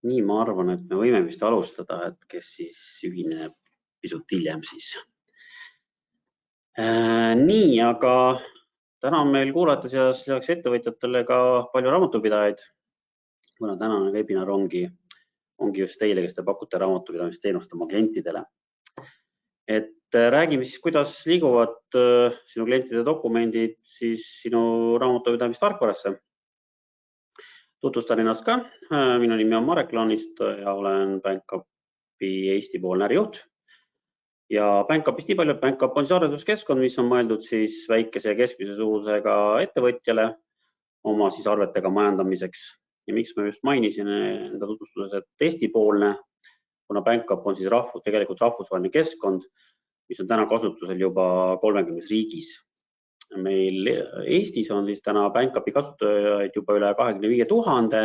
Nii, ma arvan, et me võime vist alustada, et kes siis ühineb pisut hiljem siis. Nii, aga täna on meil kuulajate seas lisaks ettevõtjatele ka palju raamatupidajaid, kuna tänane webinar ongi just teile, kes te pakute raamatupidamisteenust oma klientidele. Et räägime siis, kuidas liiguvad sinu klientide dokumendid siis sinu raamatupidamistarkvarasse. Tutvustan ennast ka. Minu nimi on Marek Laanist ja olen BankUpi Eesti-poolne ärijuht. Ja BankUpist nii palju, et BankUp on siis arvelduskeskkond, mis on mõeldud siis väikese ja keskmise suurusega ettevõtjale oma siis arvetega majandamiseks. Ja miks ma just mainisin enda tutvustuses, et Eesti-poolne, kuna BankUp on siis tegelikult rahvusvaheline keskkond, mis on täna kasutusel juba 30 riigis. Meil Eestis on siis täna BankUpi kasutajaid juba üle 25 000,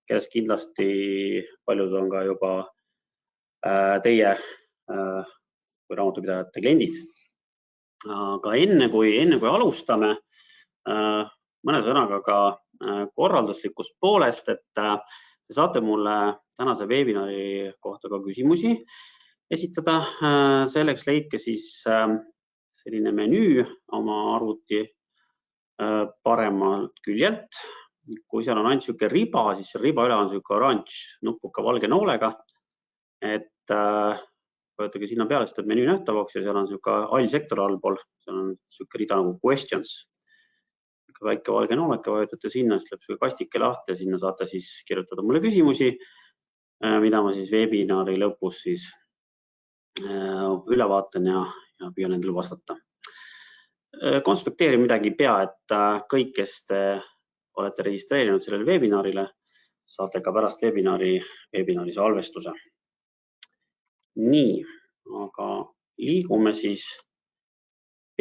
kellest kindlasti paljud on ka juba teie kui raamatupidajate kliendid. Aga enne kui alustame, mõne sõnaga ka korralduslikust poolest, et te saate mulle tänase webinari kohta ka küsimusi esitada. Selleks leidke siis selline menüü oma arvuti paremalt küljelt. Kui seal on ainult sihuke riba, siis riba üle on sihuke oranž nupuka valge noolega. Et vajutage sinna peale, siis teeb menüü nähtavaks ja seal on sihuke allsektor allpool. Seal on sihuke rida nagu questions. Väike valge nooleke vajutate sinna, siis läheb kastike lahti ja sinna saate siis kirjutada mulle küsimusi, mida ma siis webinari lõpus siis üle vaatan ja püüan endale vastata. Konspekteeri midagi ei pea, et kõik, kes te olete registreerinud sellele webinarile, saate ka pärast webinari salvestuse. Nii, aga liigume siis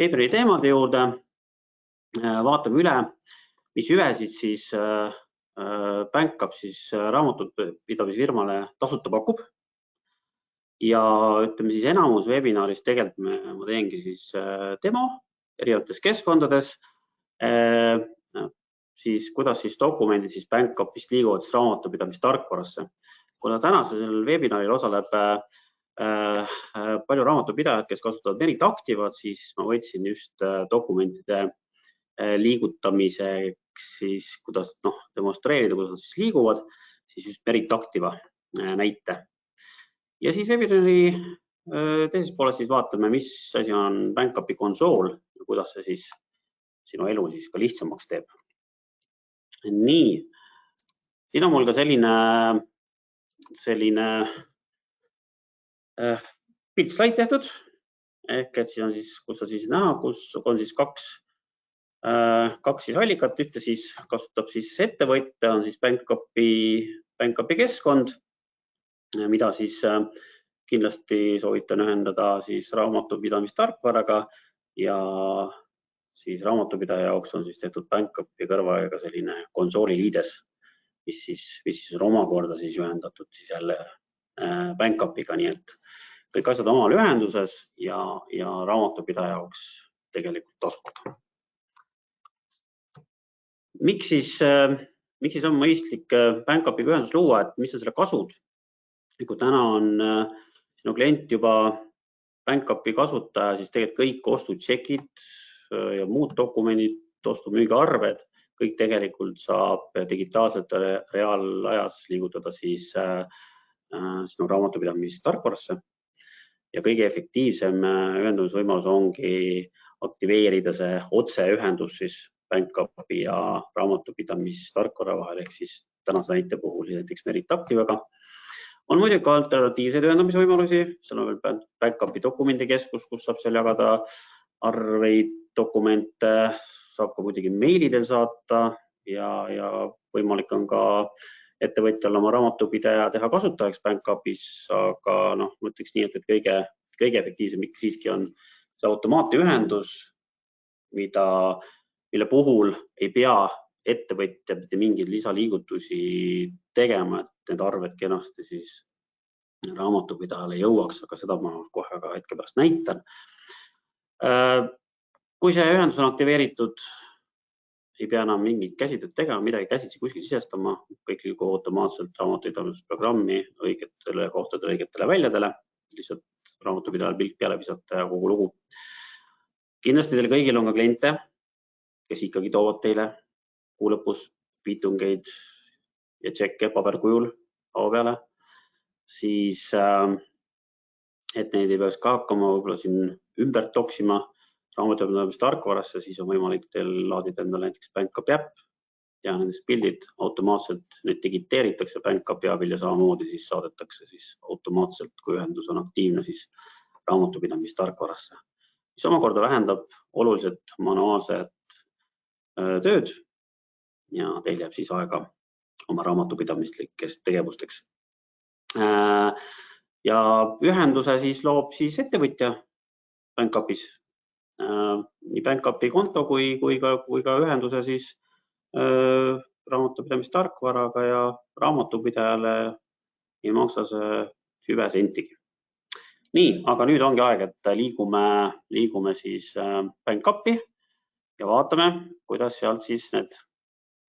webinari teemade juurde. Vaatame üle, mis hüvesid siis BankUp siis raamatupidamisfirmale tasuta pakub. Ja ütleme siis enamus webinarist tegelikult ma teengi siis demo erinevates keskkondades, siis kuidas siis dokumendid siis BankUpist liiguvad siis raamatupidamistarkvarasse. Kuna tänasel webinaril osaleb palju raamatupidajad, kes kasutavad Merit Activat, siis ma võtsin just dokumentide liigutamiseks, siis kuidas demonstreerida, kuidas nad siis liiguvad, siis just Merit Activa näite. Ja siis webinari teises pooles siis vaatame, mis asi on BankUpi konsool ja kuidas see siis sinu elu siis ka lihtsamaks teeb. Nii, siin on mul ka selline piltslaid tehtud, ehk et siin on siis, kus on siis näha, kus on siis kaks siis allikat, ühte siis kasutab siis ettevõtja, on siis BankUpi keskkond, mida siis kindlasti soovitan ühendada siis raamatupidamistarkvaraga ja siis raamatupidaja jaoks on siis tehtud BankUpi kõrvaga selline konsooliliides, mis siis on omakorda siis ühendatud siis jälle BankUpiga, nii et kõik asjad omal ühenduses ja raamatupidaja jaoks tegelikult tasuta. Miks siis on mõistlik BankUpiga ühendus luua, et mis on selle kasud? Kui täna on sinu klient juba BankUpi kasutaja, siis tegelikult kõik ostutšekid ja muud dokumendid, ostu-müügiarved, kõik tegelikult saab digitaalselt reaalajas liigutada siis sinu raamatupidamistarkvarasse. Ja kõige efektiivsem ühendamisvõimalus ongi aktiveerida see otseühendus siis BankUpi ja raamatupidamistarkvara vahel, ehk siis tänase näite puhul näiteks Merit Activaga. On muidugi ka alternatiivseid ühendamisvõimalusi, seal on veel BankUpi dokumendikeskus, kus saab seal jagada arveid, dokumente, saab ka muidugi meilidel saata ja võimalik on ka ettevõtjal oma raamatupidaja teha kasutajaks BankUpis, aga ma ütleks nii, et kõige efektiivsem ikka siiski on see automaatne ühendus, mille puhul ei pea ettevõtja mitte mingeid lisaliigutusi tegema, et need arved kenasti siis raamatupidajale jõuaks, aga seda ma kohe ka hetke pärast näitan. Kui see ühendus on aktiveeritud, ei pea enam mingit käsitööd tegema, midagi käsitsi kuskil sisestama, kõik liigub automaatselt raamatupidamisprogrammi õigetele kohtadele, õigetele väljadele, lihtsalt raamatupidajal pilk peale visata ja kogu lugu. Kindlasti teil kõigil on ka kliente, kes ikkagi toovad teile kuu lõpus piitungeid ja tšekke paberkujul laua peale, siis et neid ei peaks ka hakkama võib-olla siin ümber toksima raamatupidamise tarkvarasse, siis on võimalik teil laadida endale näiteks BankUpi äpp ja nendest pildid automaatselt need digiteeritakse BankUpi abil ja samamoodi siis saadetakse siis automaatselt, kui ühendus on aktiivne, siis raamatupidamise tarkvarasse, mis omakorda vähendab oluliselt manuaalset tööd ja teil jääb siis aega oma raamatupidamislikest tegevusteks. Ja ühenduse siis loob siis ettevõtja BankUpis. Nii BankUpi konto kui ka ühenduse siis raamatupidamise tarkvaraga ja raamatupidajale ei maksa see hüve sentigi. Nii, aga nüüd ongi aeg, et liigume siis BankUpi ja vaatame, kuidas sealt siis need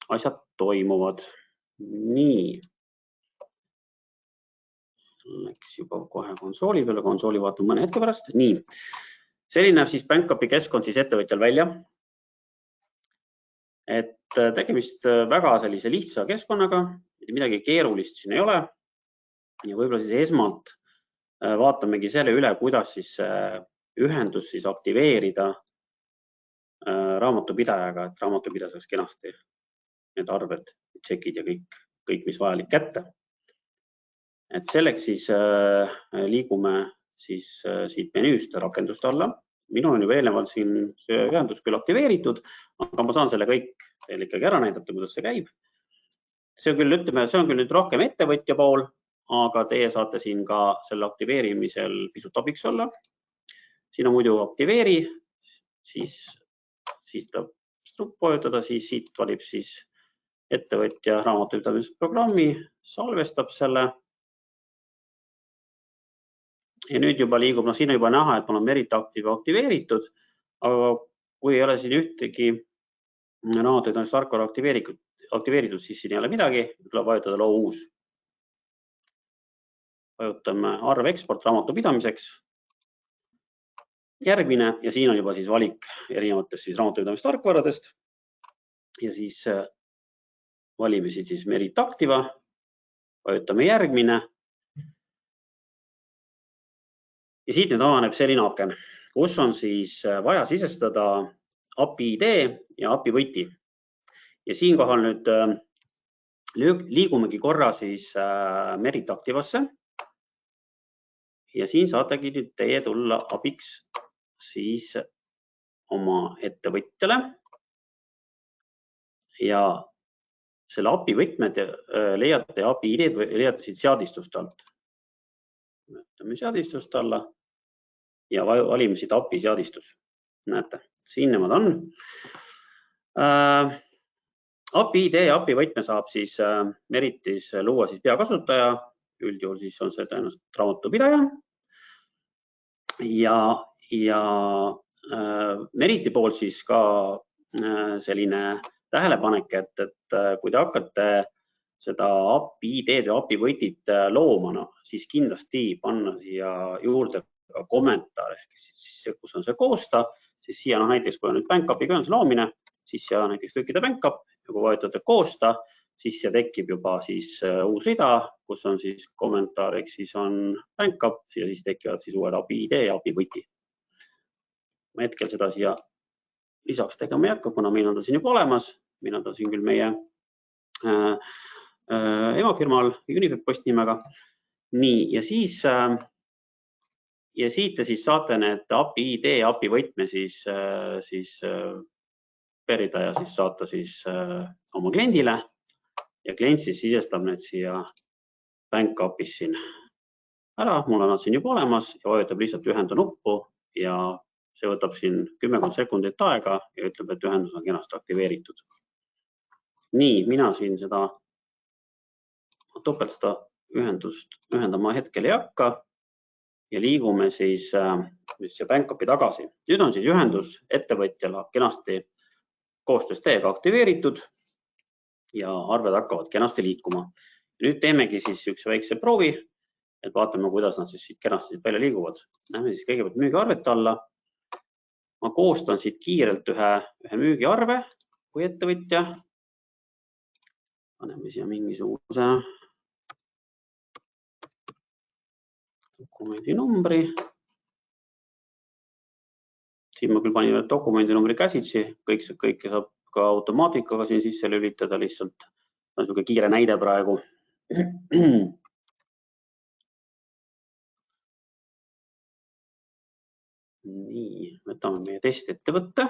asjad toimuvad. Nii. Läks juba kohe konsooli peale, konsooli vaatame mõne hetke pärast. Nii. Selline näeb siis BankUpi keskkond siis ettevõtjal välja. Et tegemist väga sellise lihtsa keskkonnaga, midagi keerulist siin ei ole. Ja võib-olla siis esmalt vaatamegi selle üle, kuidas siis ühendus siis aktiveerida raamatupidajaga, et raamatupidaja saaks kenasti need arved, tšekid ja kõik, mis vajalik kätte. Et selleks siis liigume siis siit menüüst rakenduste alla. Minul on juba eelnevalt siin see ühendus küll aktiveeritud, aga ma saan selle kõik teile ikkagi ära näidata, kuidas see käib. See on küll nüüd rohkem ettevõtja pool, aga teie saate siin ka selle aktiveerimisel pisut abiks olla. Siin on muidu aktiveeri, siis ta vajutada, siis siit valib siis ettevõtja raamatupidamisprogrammi, salvestab selle. Ja nüüd juba liigub, siin on juba näha, et mul on Merit Active aktiveeritud, aga kui ei ole siin ühtegi raamatupidamistarkvara aktiveeritud, siis siin ei ole midagi, tuleb vajutada loo uus. Vajutame arv eksport raamatupidamiseks. Järgmine ja siin on juba siis valik erinevatest siis raamatupidamistarkvaradest ja siis valime siis Merit Active, vajutame järgmine. Ja siit nüüd avaneb selline aken, kus on siis vaja sisestada API ID ja API võti. Ja siinkohal nüüd liigumegi korra siis Merit Activasse. Ja siin saategi nüüd teie tulla abiks siis oma ettevõtjale. Ja selle API võtmed leiate ja API ID leiate siit seadistust alt. Võtame seadistust alla. Ja valime siit API seadistus. Näete, siin nemad on. API ID ja API võtme saab siis Meritis luua siis peakasutaja. Üldjuhul siis on see tõenäoliselt raamatupidaja. Ja Meriti poolt siis ka selline tähelepanek, et kui te hakkate seda API ID ja API võtit looma, siis kindlasti panna siia juurde ka kommentaar, ehk siis kus on see koosta, siis siia näiteks kui on nüüd BankUpiga on see loomine, siis siia näiteks trükkida BankUp ja kui vajutate koosta, siis siia tekib juba siis uus rida, kus on siis kommentaariks, siis on BankUp ja siis tekivad siis uued API ID ja API võti. Ma hetkel seda siia lisaks tegema ei hakka, kuna meil on ta siin juba olemas, meil on ta siin küll meie emafirmal Unifed postnimega. Nii, ja siis ja siit te siis saate need API ID ja API võtme siis perida ja siis saata siis oma kliendile ja klient siis sisestab need siia BankUpis siin ära. Mul on nad siin juba olemas ja vajutab lihtsalt ühenda nuppu ja see võtab siin 10 sekundit aega ja ütleb, et ühendus on kenasti aktiveeritud. Nii, mina siin seda topelt seda ühendust ühendama hetkel ei hakka. Ja liigume siis BankUpi tagasi. Nüüd on siis ühendus ettevõtjale kenasti koostöös teiega aktiveeritud ja arved hakkavad kenasti liikuma. Nüüd teemegi siis üks väikse proovi, et vaatame, kuidas nad siis siit kenasti välja liiguvad. Lähme siis kõigepealt müügiarvete alla. Ma koostan siit kiirelt ühe müügiarve kui ettevõtja. Paneme siia mingisuguse dokumendi numbri. Siin ma küll panin dokumendi numbri käsitsi, kõike saab ka automaatikaga siin sisse lülitada lihtsalt. On niisugune kiire näide praegu. Nii, võtame meie testettevõtte.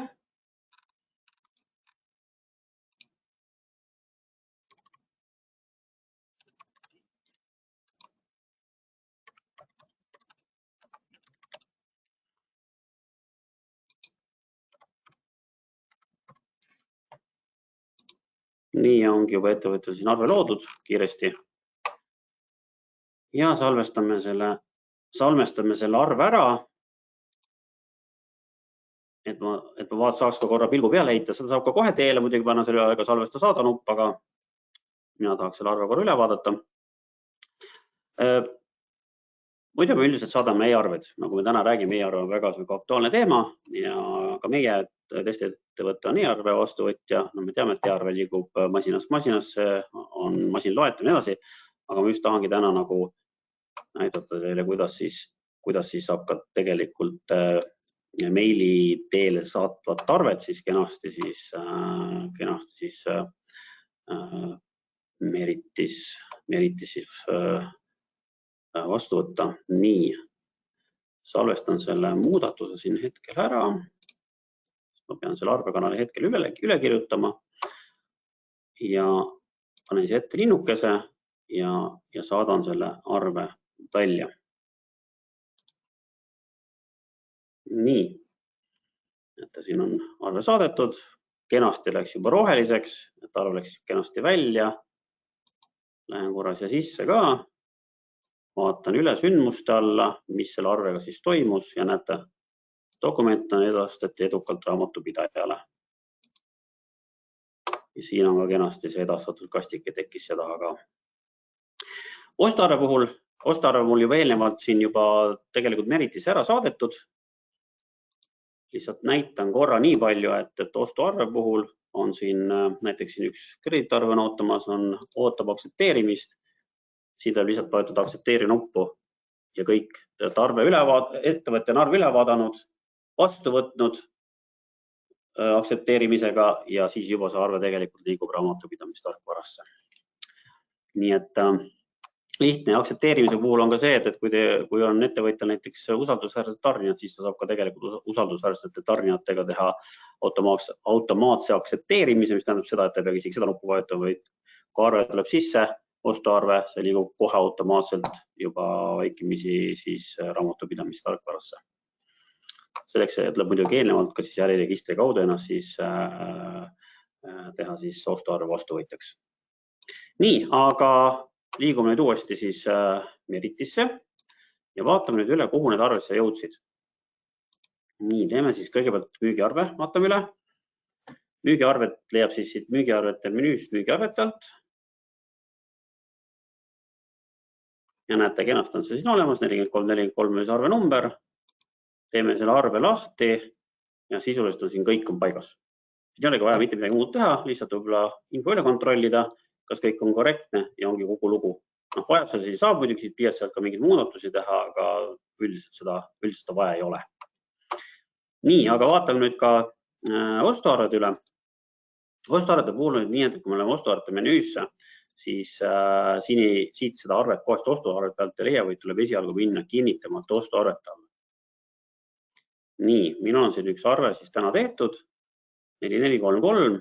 Nii ongi juba ettevõttel siin arve loodud kiiresti. Ja salvestame selle arve ära. Et ma saaks ka korra pilgu peale heita. Seda saab ka kohe teele muidugi panna selle aega salvesta saada nupp, aga mina tahaks selle arve korra üle vaadata. Muidu me üldiselt saadame e-arved, nagu me täna räägime, e-arve on väga aktuaalne teema ja ka meie testettevõte on e-arve vastuvõtja. No me teame, et e-arve liigub masinast masinasse, on masinloetav ja nii edasi, aga ma just tahangi täna nagu näidata teile, kuidas siis saab ka tegelikult meili teele saatvat arvet siis kenasti Meritis siis vastu võtta. Nii, salvestan selle muudatuse siin hetkel ära. Ma pean selle arvekanali hetkel üle kirjutama ja panen siia ette linnukese ja saadan selle arve välja. Nii, et siin on arve saadetud, kenasti läks juba roheliseks, et arv läks kenasti välja. Lähen korra siia sisse ka. Vaatan üle sündmuste alla, mis selle arvega siis toimus ja näete, dokument on edastati edukalt raamatupidajale. Ja siin on ka kenasti see edastatud kastike tekkis siia taha ka. Ostuarve mul juba eelnevalt siin juba tegelikult Meritis ära saadetud. Lihtsalt näitan korra nii palju, et ostuarve puhul on siin näiteks siin üks krediitarve on ootamas, ootab aktsepteerimist. Siin tuleb lihtsalt vajutada aktsepteeri nuppu ja kõik. Ettevõtte on arve üle vaadanud, vastu võtnud aktsepteerimisega ja siis juba see arve tegelikult liigub raamatupidamistarkvarasse. Nii et lihtne aktsepteerimise puhul on ka see, et kui on ettevõtjal näiteks usaldusväärsed tarnijad, siis ta saab ka tegelikult usaldusväärsete tarnijatega teha automaatse aktsepteerimise, mis tähendab seda, et ta ei pea isegi seda nuppu vajutama, vaid kui arve tuleb sisse, ostuarve, see liigub kohe automaatselt juba vaikimisi siis raamatupidamistarkvarasse. Selleks tuleb muidugi eelnevalt ka siis äriregistri kaudu ennast siis teha siis ostuarve vastuvõtjaks. Nii, aga liigume nüüd uuesti siis Meritisse ja vaatame nüüd üle, kuhu need arvesse jõudsid. Nii, teeme siis kõigepealt müügiarve, vaatame üle. Müügiarvet leiab siis siit müügiarvete menüüst müügiarvete alt. Ja näete, kenasti on see siin olemas, 4343 on arve number. Teeme selle arve lahti ja sisuliselt on siin kõik on paigas. Siin ei olegi vaja mitte midagi muud teha, lihtsalt võib-olla info üle kontrollida, kas kõik on korrektne ja ongi kogu lugu. Vajadusel siis saab muidugi siit piialt sealt ka mingeid muudatusi teha, aga üldiselt seda vaja ei ole. Nii, aga vaatame nüüd ka ostuarved üle. Ostuarvete puhul on nii, et kui me oleme ostuarvete menüüsse, siis siit seda arvet kohast ostuarvete alt ei leia, vaid tuleb esialgu minna kinnitamata ostuarvete alla. Nii, minul on siin üks arve siis täna tehtud, 4433,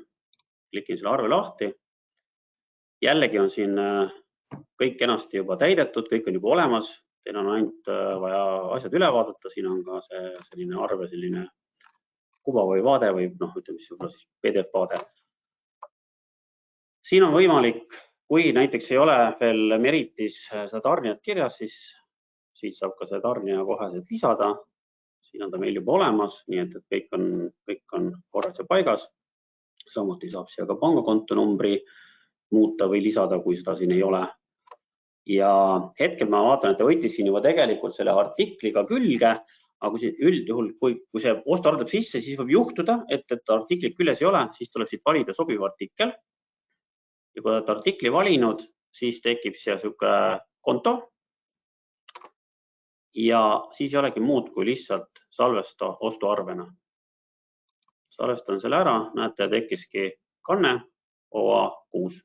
klikin selle arve lahti. Jällegi on siin kõik kenasti juba täidetud, kõik on juba olemas, teil on ainult vaja asjad üle vaadata, siin on ka see selline arve, selline kuva või vaade või ütleme siis PDF vaade. Siin on võimalik, kui näiteks ei ole veel Meritis seda tarnijat kirjas, siis saab ka see tarnija koheselt lisada. Siin on ta meil juba olemas, nii et kõik on korras ja paigas. Samuti saab siia ka pangakonto numbri muuta või lisada, kui seda siin ei ole. Ja hetkel ma vaatan, et ta võttis siin juba tegelikult selle artikliga külge, aga kui üldjuhul, kui see ostuarve tuleb sisse, siis võib juhtuda, et artiklit küljes ei ole, siis tuleb siit valida sobiv artikkel. Ja kui olete artikli valinud, siis tekib siia sihuke konto. Ja siis ei olegi muud kui lihtsalt salvesta ostuarvena. Salvestan selle ära, näete, tekkiski kanne OA6.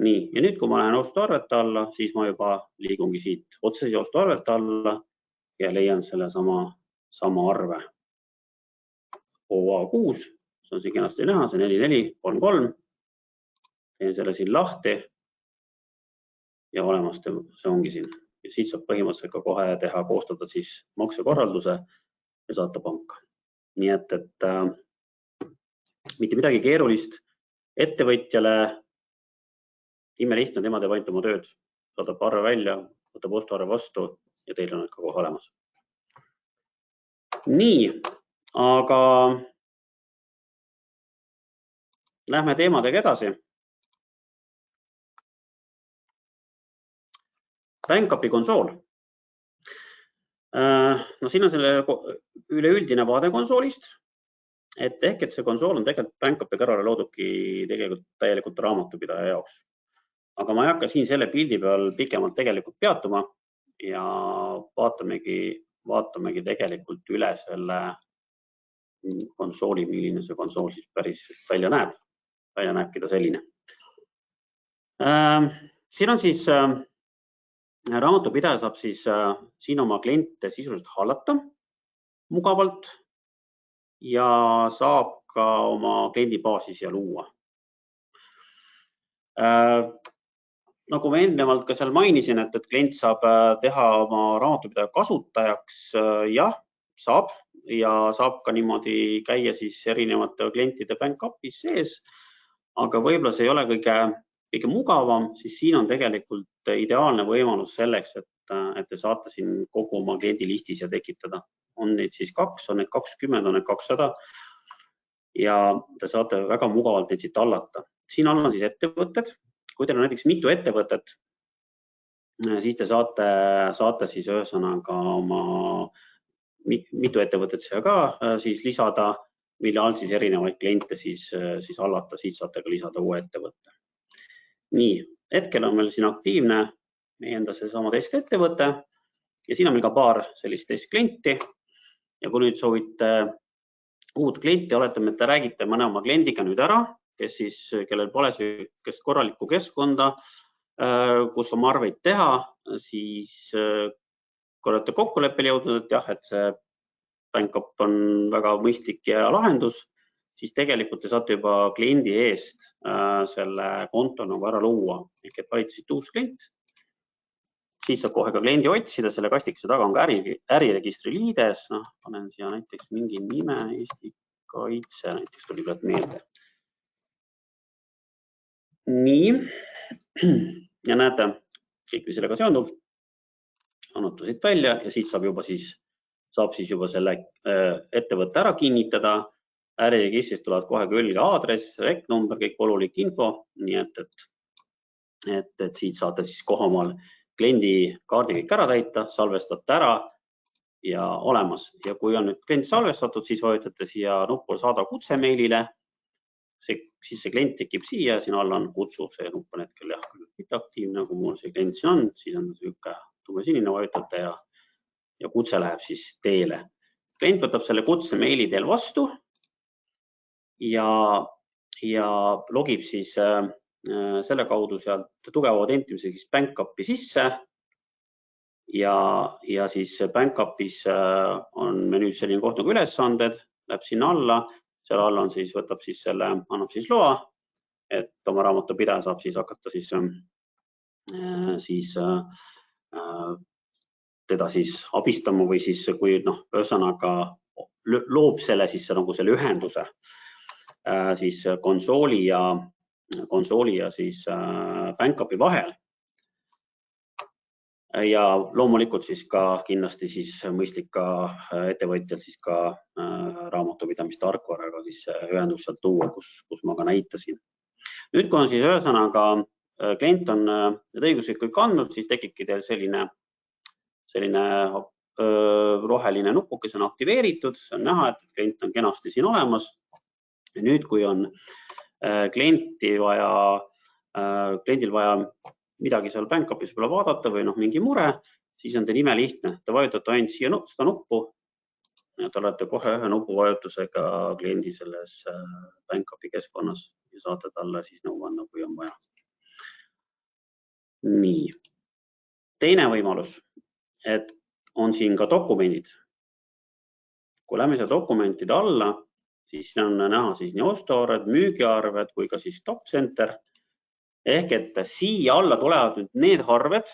Nii, ja nüüd, kui ma lähen ostuarvete alla, siis ma juba liigungi siit otsesi ostuarvete alla ja leian selle sama arve. OA6, see on siin kenasti näha, see 4433. Teen selle siin lahti ja olemas see ongi siin. Ja siit saab põhimõtteliselt ka kohe teha, koostada siis maksekorralduse ja saata panka. Nii et mitte midagi keerulist. Ettevõtjale imelihtne, tema teeb ainult oma tööd, saadab arve välja, võtab ostuarve vastu ja teil on need ka kohe olemas. Nii, aga lähme teemadega edasi. BankUpi konsool. No siin on selle üleüldine vaade konsoolist, et see konsool on tegelikult BankUpi kõrvale loodudki tegelikult täielikult raamatupidaja jaoks. Aga ma ei hakka siin selle pildi peal pikemalt tegelikult peatuma ja vaatamegi tegelikult üle selle konsooli, milline see konsool siis päris välja näeb. Välja näebki ta selline. Siin on siis raamatupidaja saab siis siin oma kliente sisuliselt hallata mugavalt ja saab ka oma kliendibaasi siia luua. Nagu ma eelnevalt ka seal mainisin, et klient saab teha oma raamatupidaja kasutajaks, jah, saab ja saab ka niimoodi käia siis erinevate klientide BankUpis sees, aga võib-olla see ei ole kõige mugavam, siis siin on tegelikult ideaalne võimalus selleks, et te saate siin kogu oma kliendilisti siia tekitada. On neid siis 2, on neid 20, on neid 200 ja te saate väga mugavalt neid siit hallata. Siin all on siis ettevõtted. Kui teil on näiteks mitu ettevõtet, siis te saate siis ühesõnaga oma mitu ettevõtet siia ka siis lisada, mille all siis erinevaid kliente siis hallata, siit saate ka lisada uue ettevõtte. Nii, hetkel on meil siin aktiivne meie enda seesama testettevõte ja siin on meil ka paar sellist testklienti. Ja kui nüüd soovite uut klienti, oletame, et te räägite mõne oma kliendiga nüüd ära, kellel pole sellist korralikku keskkonda, kus oma arveid teha, siis kui olete kokkuleppele jõudnud, et jah, et see BankUp on väga mõistlik ja lahendus, siis tegelikult te saate juba kliendi eest selle konto nagu ära luua. Ehk et valite siit uus klient, siis saab kohe ka kliendi otsida, selle kastikese taga on ka äriregistri liides. Panen siia näiteks mingi nime, Eesti Kaitse, näiteks tuli pealt meelde. Nii, ja näete, kõik või sellega seondub, annatu siit välja ja siit saab siis juba selle ettevõtte ära kinnitada. Äriregistrist tulevad kohe külge aadress, reknumber, kõik olulik info, nii et siit saate siis kohamal kliendi kaardi kõik ära täita, salvestate ära ja olemas. Ja kui on nüüd klient salvestatud, siis vajutate siia nuppu saada kutse meilile. Siis see klient tekib siia, siin all on kutsu, see nupp on hetkel jah, mitte aktiivne, kui mul see klient siin on, siis on sihuke tumesinine, vajutate ja kutse läheb siis teele. Klient võtab selle kutse meili teel vastu ja logib siis selle kaudu sealt tugeva autentimise siis BankUpi sisse ja siis BankUpis on menüüs selline koht nagu ülesanded, läheb sinna alla. Seal all on siis, võtab siis selle, annab siis loa, et oma raamatupidaja saab siis hakata teda siis abistama või siis kui ühesõnaga loob selle siis nagu selle ühenduse siis konsooli ja siis BankUpi vahel. Ja loomulikult siis ka kindlasti siis mõistlik ka ettevõtjal siis ka raamatupidamistarkvaraga siis ühendus sealt tuua, kus ma ka näitasin. Nüüd, kui on siis ühesõnaga klient on need õigused kõik andnud, siis tekibki teil selline roheline nupuke, see on aktiveeritud, see on näha, et klient on kenasti siin olemas. Ja nüüd, kui on kliendil vaja midagi seal Bankupis peale vaadata või mingi mure, siis on teil imelihtne. Te vajutate ainult siia seda nuppu ja te olete kohe ühe nupuvajutusega kliendi selles Bankupi keskkonnas ja saate talle siis nõu anda, kui on vaja. Nii. Teine võimalus, et on siin ka dokumendid. Kui lähme seda dokumentide alla, siis on näha siis nii ostuarved, müügiarved kui ka siis DocCenter. Ehk et siia alla tulevad nüüd need arved,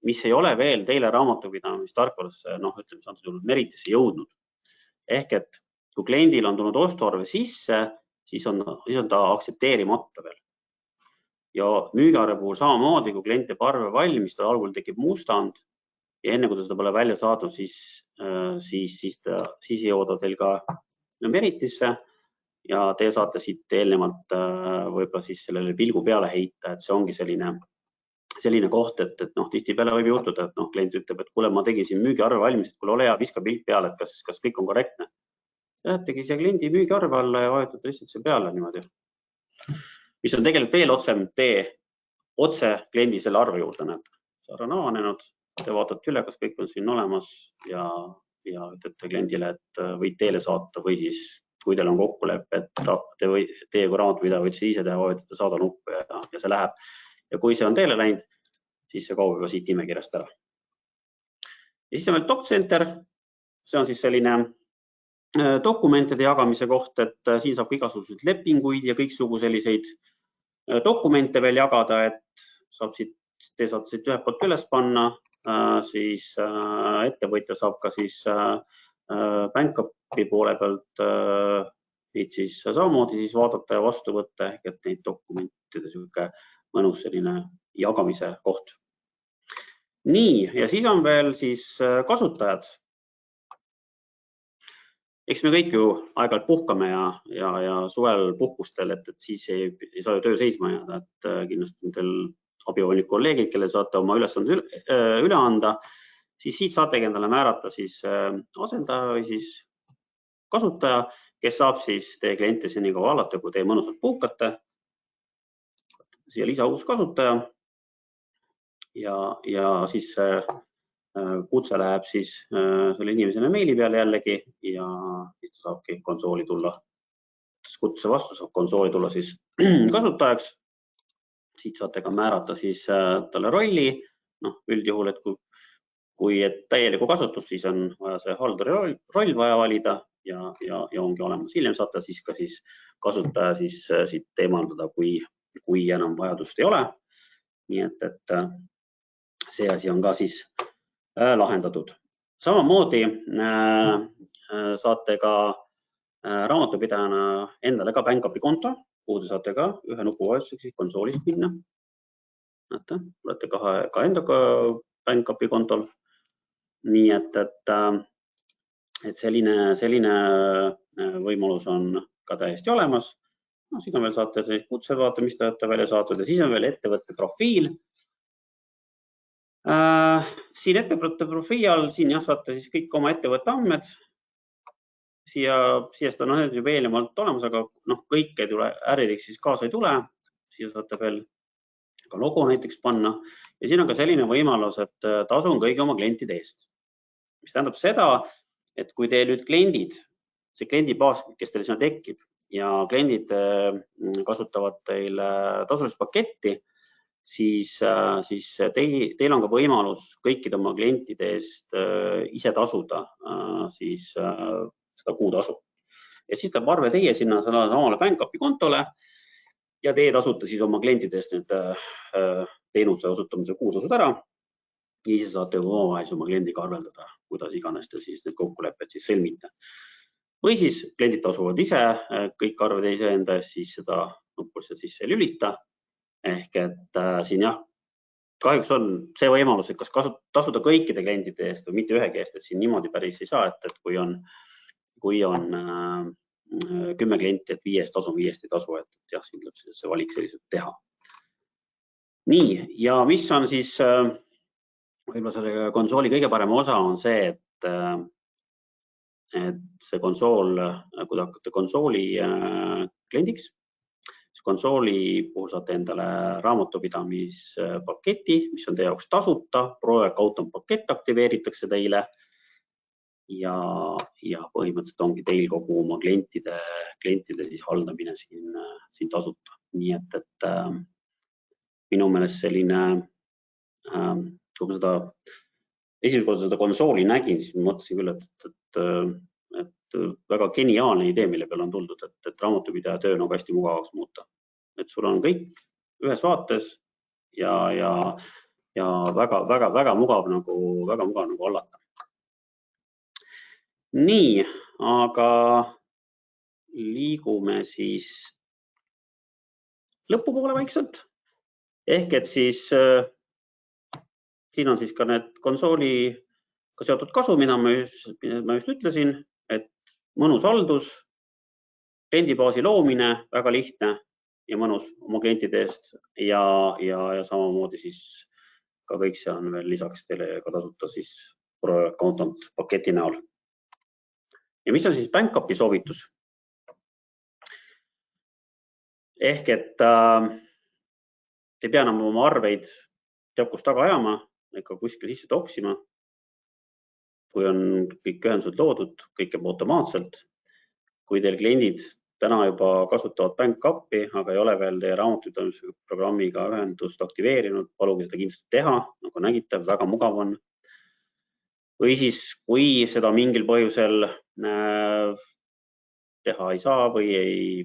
mis ei ole veel teile raamatupidamistarkvarasse, ütleme, antud juhul Meritisse jõudnud. Ehk et kui kliendil on tulnud ostuarve sisse, siis on ta aktsepteerimata veel. Ja müügiarve puhul samamoodi, kui klient teeb arve valmis, ta algul tekib mustand ja enne kui ta seda pole välja saadud, siis ei jõuda teil ka Meritisse. Ja te saate siit eelnevalt võib-olla siis sellele pilgu peale heita, et see ongi selline koht, et tihtipeale võib juhtuda, et klient ütleb, et kuule, ma tegin siin müügiarve valmis, et kuule, ole hea, viska pilt peale, et kas kõik on korrektne. Lähetegi siia kliendi müügiarve alla ja vajutate lihtsalt see peale niimoodi. Mis on tegelikult veel otsem tee otse kliendi selle arve juurde, näete. See on avanenud, te vaatate üle, kas kõik on siin olemas ja ütlete kliendile, et võid teele saata või siis kui teil on kokkulepe, et teie kui raamatupidaja võite ise teha, vajutate saada nuppu ja see läheb. Ja kui see on teele läinud, siis see kaob juba siit nimekirjast ära. Ja siis on veel DocCenter. See on siis selline dokumentide jagamise koht, et siin saab igasuguseid lepinguid ja kõiksugu selliseid dokumente veel jagada, et te saate siit ühelt poolt üles panna, siis ettevõtja saab ka siis Bankupi poole pealt neid siis samamoodi siis vaadata ja vastu võtta, ehk et neid dokumentide selline mõnus selline jagamise koht. Nii, ja siis on veel siis kasutajad. Eks me kõik ju aeg-ajalt puhkame ja suvel puhkustel, et siis ei saa ju töö seisma jääda, et kindlasti on teil abivolnik kolleegid, kelle saate oma ülesande üle anda, siis siit saategi endale määrata siis asendaja või siis kasutaja, kes saab siis teie kliente seni ka vaadata, kui teie mõnusalt puhkate. Siia lisa uus kasutaja ja siis kutse läheb siis selle inimesena meili peale jällegi ja siis ta saabki konsooli tulla. Kutse vastu saab konsooli tulla siis kasutajaks. Siit saate ka määrata siis talle rolli. Üldjuhul, et kui täielikku kasutust, siis on vaja see halduri roll vaja valida ja ongi olemas. Hiljem saate siis ka siis kasutaja siis siit eemaldada, kui enam vajadust ei ole. Nii et see asi on ka siis lahendatud. Samamoodi saate ka raamatupidajana endale ka Bankupi konto, kuhu te saate ka ühe nupuvajutuseks konsoolist minna. Näete, olete ka endaga Bankupi kontol. Nii et selline võimalus on ka täiesti olemas. Siin on veel saate kutse vaata, mis te olete välja saatnud ja siis on veel ettevõtte profiil. Siin ettevõtte profiili all siin saate siis kõik oma ettevõtte andmed. Siiast on juba eelnevalt olemas, aga kõik ei tule, ärilik siis kaasa ei tule. Siia saate veel ka logo näiteks panna ja siin on ka selline võimalus, et tasun kõigi oma klientide eest. Mis tähendab seda, et kui teil nüüd kliendid, see kliendibaas, kes teil sinna tekib ja kliendid kasutavad teil tasulist paketti, siis teil on ka võimalus kõikide oma klientide eest ise tasuda siis seda kuutasu. Ja siis tuleb arve teie sinna samale Bankupi kontole ja teie tasute siis oma klientide eest need teenuse osutamise kuutasud ära. Ja ise saate omavahel oma kliendiga arveldada, kuidas iganes te siis need kokkulepped siis sõlmite. Või siis kliendid tasuvad ise, kõik arved ise enda eest, siis seda nuppu sisse lülita. Ehk et siin kahjuks on see võimalus, et kas tasuda kõikide klientide eest või mitte ühegi eest, et siin niimoodi päris ei saa, et kui on 10 klienti, et 5 eest tasu, 5 eest ei tasu, et jah, siin tuleb see valik selliselt teha. Nii, ja mis on siis võib-olla selle konsooli kõige parem osa on see, et see konsool, kui te hakkate konsooli kliendiks, siis konsooli puhul saate endale raamatupidamispaketi, mis on teie jaoks tasuta, ProAccount on pakett, aktiveeritakse teile ja põhimõtteliselt ongi teil kogu oma klientide siis haldamine siin tasuta. Nii et minu meelest selline, kui ma esimest korda seda konsooli nägin, siis mõtlesin küll, et väga geniaalne idee, mille peale on tuldud, et raamatupidaja töö nagu hästi mugavaks muuta. Et sul on kõik ühes vaates ja väga mugav nagu hallata. Nii, aga liigume siis lõpupoole vaikselt. Ehk et siis siin on siis ka need konsooliga seotud kasu, mida ma just ütlesin, et mõnus haldus, kliendibaasi loomine, väga lihtne ja mõnus oma klientide eest ja samamoodi siis ka kõik see on veel lisaks teile ka tasuta siis ProAccount paketi näol. Ja mis on siis Backupi soovitus? Ehk et te pea enam oma arveid teab kus taga ajama, ikka kuskil sisse toksima. Kui on kõik ühendused loodud, kõik jääb automaatselt. Kui teil kliendid täna juba kasutavad Backupi, aga ei ole veel teie raamatupidamise programmiga ühendust aktiveerinud, paluge seda kindlasti teha, nagu nägite, väga mugav on. Või siis, kui seda mingil põhjusel teha ei saa või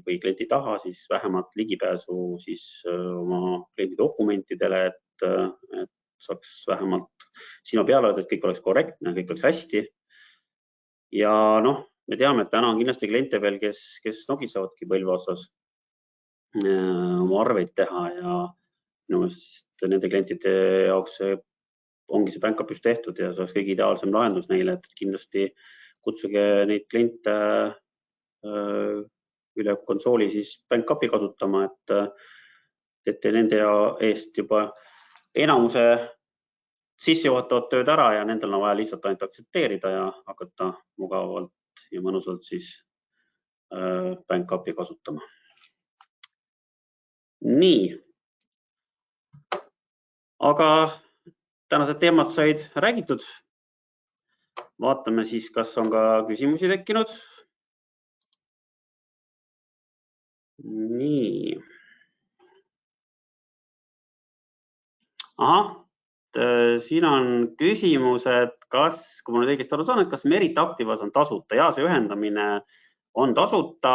klient ei taha, siis vähemalt ligipääsu siis oma kliendi dokumentidele, et saaks vähemalt sinu peale öelda, et kõik oleks korrektne, kõik oleks hästi. Ja me teame, et täna on kindlasti kliente veel, kes nogisavadki põlve otsas oma arveid teha ja minu meelest nende klientide jaoks ongi see Backup just tehtud ja see oleks kõige ideaalsem lahendus neile, et kindlasti kutsuge neid kliente üle konsooli siis Backupi kasutama, et te nende eest juba enamuse sissejuhatavat tööd ära ja nendel on vaja lihtsalt ainult aktsepteerida ja hakata mugavalt ja mõnusalt siis Backupi kasutama. Nii. Aga tänased teemad said räägitud. Vaatame siis, kas on ka küsimusi tekkinud. Nii. Ahah, siin on küsimus, et kas, kui ma nüüd õigesti aru saan, et kas Merit Activas on tasuta ja see ühendamine on tasuta.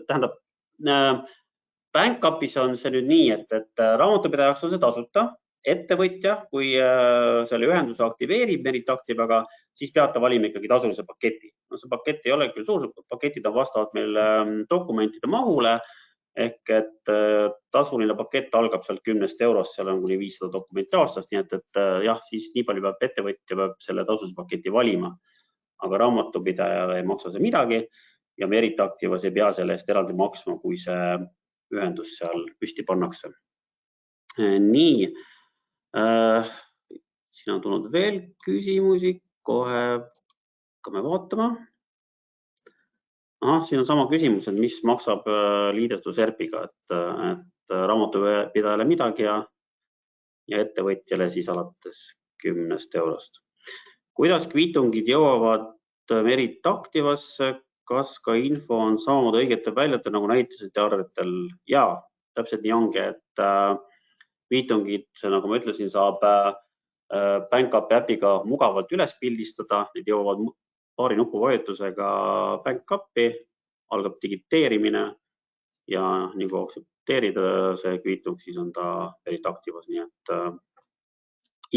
Tähendab, Backupis on see nüüd nii, et raamatupidajaks on see tasuta. Ettevõtja, kui selle ühenduse aktiveerib Merit Activaga, siis peab ta valima ikkagi tasulise paketi. See pakett ei ole küll suur, paketid on vastavalt meil dokumentide mahule, ehk et tasuline pakett algab sealt 10 €, seal on kuni 500 dokumenti aastas, nii et jah, siis nii palju peab ettevõtja selle tasulise paketi valima, aga raamatupidajale ei maksa see midagi ja Merit Activas ei pea selle eest eraldi maksma, kui see ühendus seal püsti pannakse. Nii. Siin on tulnud veel küsimusi, kohe hakkame vaatama. Siin on sama küsimus, et mis maksab liidestus ERP-iga, et raamatupidajale midagi ja ettevõtjale siis alates 10 €. Kuidas kviitungid jõuavad Merit Activasse, kas ka info on samamoodi õigetel väljatel nagu näitused ja arvetel? Jaa, täpselt nii ongi, et kviitungid, nagu ma ütlesin, saab Backupi äpiga mugavalt üles pildistada, need jõuavad paari nupuvajutusega Backupi, algab digiteerimine ja nii kui aktsepteerida see kviitung, siis on ta Merit Activas, nii et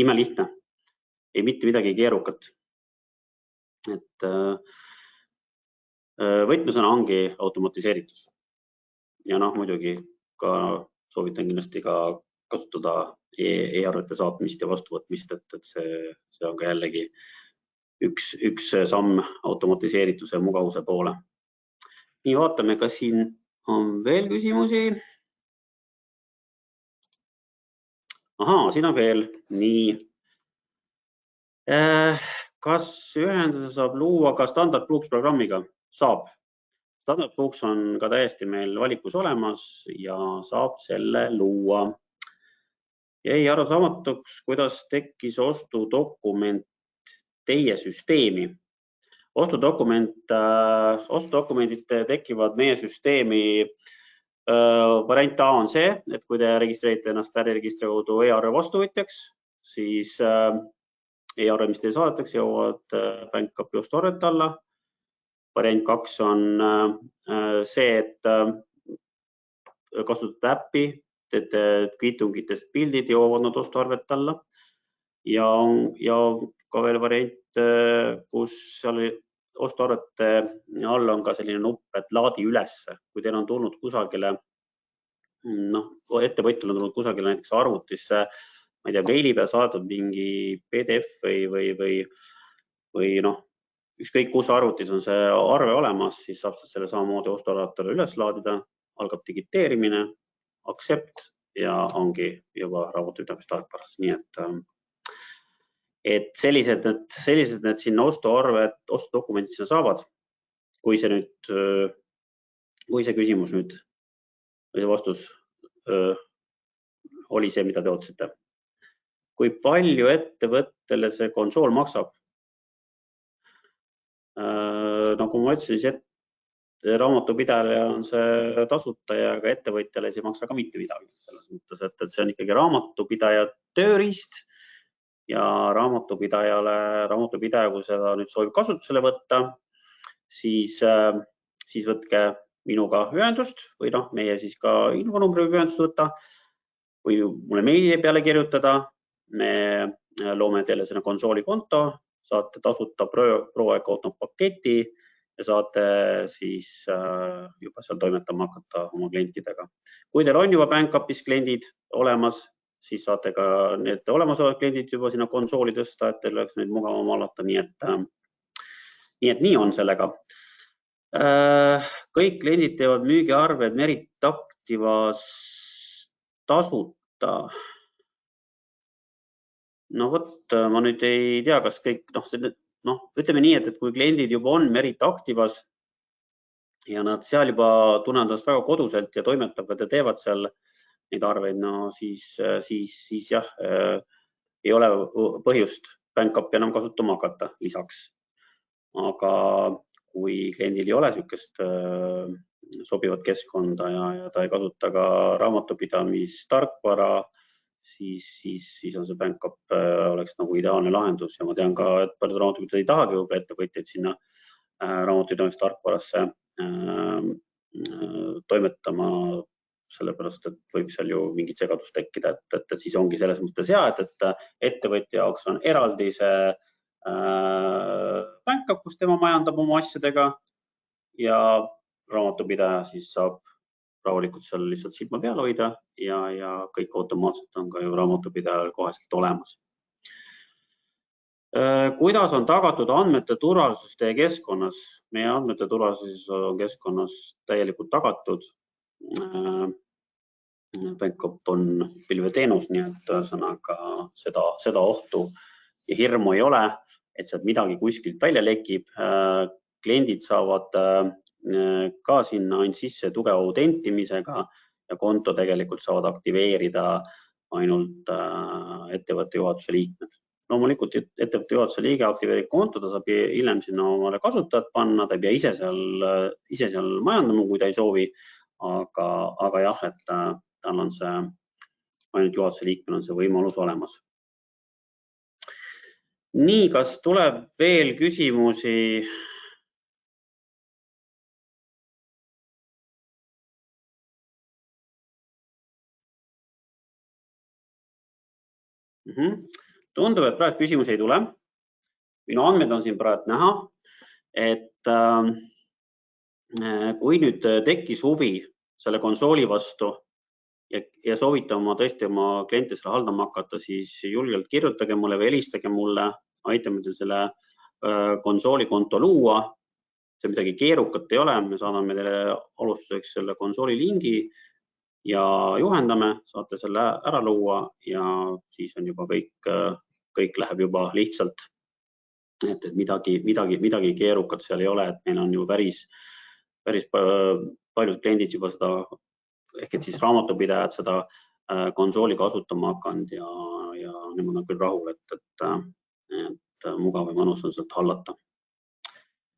imelihtne, ei mitte midagi keerukat. Et võtmesõna ongi automatiseeritus ja muidugi ka soovitan kindlasti ka kasutada e-arvete saatmist ja vastuvõtmist, et see on ka jällegi üks samm automatiseerituse ja mugavuse poole. Nii, vaatame, kas siin on veel küsimusi. Ahaa, siin on veel. Nii. Kas ühenduse saab luua ka Standard Books programmiga? Saab. Standard Books on ka täiesti meil valikus olemas ja saab selle luua. Jäi arusaamatuks, kuidas tekkis ostudokument teie süsteemi. Ostudokumendid tekivad meie süsteemi. Variant A on see, et kui te registreerite ennast äriregistri kaudu e-arve vastuvõtjaks, siis e-arve, mis teile saadetakse, jõuavad BankUpi ostuarvete alla. Variant 2 on see, et kasutate äppi, teete kviitungitest pildid, jõuavad nad ostuarvete alla. Ja ka veel variant, kus seal ostuarvete all on ka selline nupp, et laadi ülesse. Kui teil on tulnud kusagile, ettevõtjal on tulnud kusagile näiteks arvutisse, ma ei tea, meili peal saadetud mingi PDF või ükskõik kus arvutis on see arve olemas, siis saab selle samamoodi ostuarvetele üles laadida, algab digiteerimine, accept ja ongi juba raamatupidamist tarkvaras. Nii et sellised need sinna ostudokumendid sinna saavad, kui see küsimus nüüd või vastus oli see, mida te ootasite. Kui palju ettevõttele see konsool maksab? Nagu ma ütlesin, raamatupidajale on see tasuta ja ka ettevõtjale see ei maksa ka mitte midagi. Selles mõttes, et see on ikkagi raamatupidaja tööriist ja raamatupidaja, kui seda nüüd soovib kasutusele võtta, siis võtke minuga ühendust või meie siis ka infonumbri võib ühendust võtta või mulle meili peale kirjutada. Me loome teile selle konsooli konto, saate tasuta Pro-Account paketi ja saate siis juba seal toimetama hakata oma klientidega. Kui teil on juba BankUpis kliendid olemas, siis saate ka need olemasolevad kliendid juba sinna konsooli tõsta, et teil oleks neid mugavam alata. Nii et nii on sellega. Kõik kliendid teevad müügiarved Merit Activas tasuta. No vot, ma nüüd ei tea, kas kõik, ütleme nii, et kui kliendid juba on Merit Activas ja nad seal juba tunnevad ennast väga koduselt ja toimetavad ja teevad seal neid arveid, siis jah, ei ole põhjust BankUpi enam kasutama hakata lisaks. Aga kui kliendil ei ole niisugust sobivat keskkonda ja ta ei kasuta ka raamatupidamistarkvara, siis on see BankUp oleks nagu ideaalne lahendus ja ma tean ka, et paljud raamatupidajad ei tahagi võib-olla ettevõtjaid sinna raamatupidamistarkvarasse toimetama, sellepärast et võib seal ju mingit segadust tekkida, et siis ongi selles mõttes hea, et ettevõtja jaoks on eraldi see BankUp, kus tema majandab oma asjadega ja raamatupidaja siis saab rahulikult seal lihtsalt silma peal hoida ja kõik automaatselt on ka ju raamatupidajal koheselt olemas. Kuidas on tagatud andmete turvalisus teie keskkonnas? Meie andmete turvalisus on keskkonnas täielikult tagatud. BankUp on pilveteenus, nii et ühesõnaga seda ohtu ja hirmu ei ole, et sealt midagi kuskilt välja lekib. Kliendid saavad ka sinna ainult sisse tugeva autentimisega ja konto tegelikult saavad aktiveerida ainult ettevõtte juhatuse liikmed. Loomulikult ettevõtte juhatuse liige aktiveerib konto, ta saab hiljem sinna omale kasutajat panna, ta ei pea ise seal majandama, kui ta ei soovi, aga jah, et tal on see, ainult juhatuse liikmel on see võimalus olemas. Nii, kas tuleb veel küsimusi? Tundub, et praegu küsimusi ei tule. Minu andmed on siin praegu näha, et kui nüüd tekkis huvi selle konsooli vastu ja soovite tõesti oma kliente selle haldama hakata, siis julgelt kirjutage mulle või helistage mulle, aitame teil selle konsoolikonto luua. See midagi keerukat ei ole, me saadame teile alustuseks selle konsooli lingi ja juhendame, saate selle ära luua ja siis on juba kõik läheb juba lihtsalt. Et midagi keerukat seal ei ole, et meil on ju päris paljud kliendid juba seda, ehk et siis raamatupidajad seda konsooli kasutama hakanud ja nemad on küll rahul, et mugav ja mõnus on sealt hallata.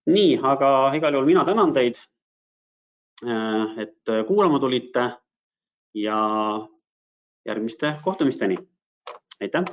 Nii, aga igal juhul mina tänan teid, et kuulama tulite ja järgmiste kohtumisteni. Aitäh!